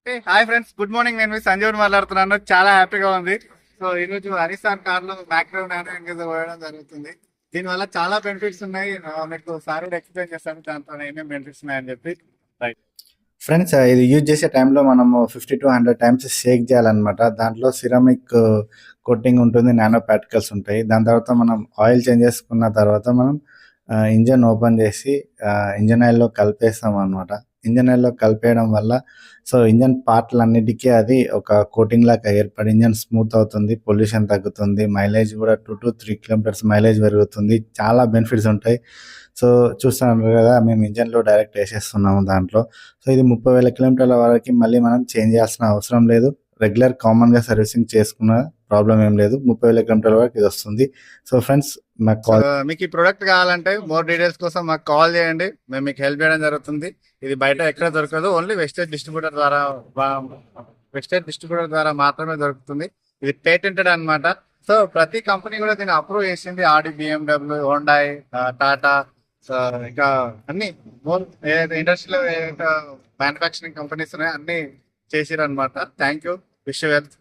Hi friends, good morning. నేను మీ సంజీవ్ మాట్లాడుతున్నాను. చాలా హ్యాపీగా ఉంది. సో ఈ రోజు హరిసార్ కార్ లో బ్యాక్గ్రౌండ్ పోయడం జరుగుతుంది. దీనివల్ల చాలా బెనిఫిట్స్ ఉన్నాయి. మీకు సార్ కూడా ఎక్స్ప్లెయిన్ చేస్తాను దాంతో ఏమేమి బెనిఫిట్స్ ఉన్నాయని చెప్పి. రైట్ ఫ్రెండ్స్, ఇది యూజ్ చేసే టైంలో మనము 50 to 100 times షేక్ చేయాలన్నమాట. దాంట్లో సిరామిక్ కోటింగ్ ఉంటుంది, నానో పార్టికల్స్ ఉంటాయి. దాని తర్వాత మనం ఆయిల్ చేంజ్ చేసుకున్న తర్వాత మనం ఇంజన్ ఓపెన్ చేసి ఇంజన్ ఆయిల్లో కలిపేస్తాం అనమాట. ఇంజన్ ఆయిల్లో కలిపేయడం వల్ల ఇంజన్ పార్ట్లన్నిటికీ అది ఒక కోటింగ్ లాగా ఏర్పడి ఇంజన్ స్మూత్ అవుతుంది, పొల్యూషన్ తగ్గుతుంది, మైలేజ్ కూడా 2 to 3 kilometers మైలేజ్ పెరుగుతుంది. చాలా బెనిఫిట్స్ ఉంటాయి. చూస్తున్నారు కదా, మేము ఇంజన్లో డైరెక్ట్ వేసేస్తున్నాము దాంట్లో. ఇది 30,000 కిలోమీటర్ల వరకు మళ్ళీ మనం చేంజ్ చేయాల్సిన అవసరం లేదు. రెగ్యులర్ కామన్గా సర్వీసింగ్ చేసుకున్న ప్రాబ్లం ఏం లేదు. 30,000 కిలోమీటర్ల వరకు ఇది వస్తుంది. ఫ్రెండ్స్, మాకు కాల్ మీకు ఈ ప్రొడక్ట్ కావాలంటే మోర్ డీటెయిల్స్ కోసం మాకు కాల్ చేయండి. మేము మీకు హెల్ప్ చేయడం జరుగుతుంది. ఇది బయట ఎక్కడ దొరకదు, ఓన్లీ వెస్టేజ్ డిస్ట్రిబ్యూటర్ ద్వారా మాత్రమే దొరుకుతుంది. ఇది పేటెంటెడ్ అన్నమాట. ప్రతి కంపెనీ కూడా దీన్ని అప్రూవ్ చేసింది. ఆడి, బిఎండబ్ల్యూ, హోండాయ్, టాటా, ఇంకా అన్ని మోర్ ఏదైతే ఇండస్ట్రీలో ఏదైతే మ్యానుఫ్యాక్చరింగ్ కంపెనీస్ ఉన్నాయో అన్ని చేసిరనమాట. Thank you. Wish you wealth.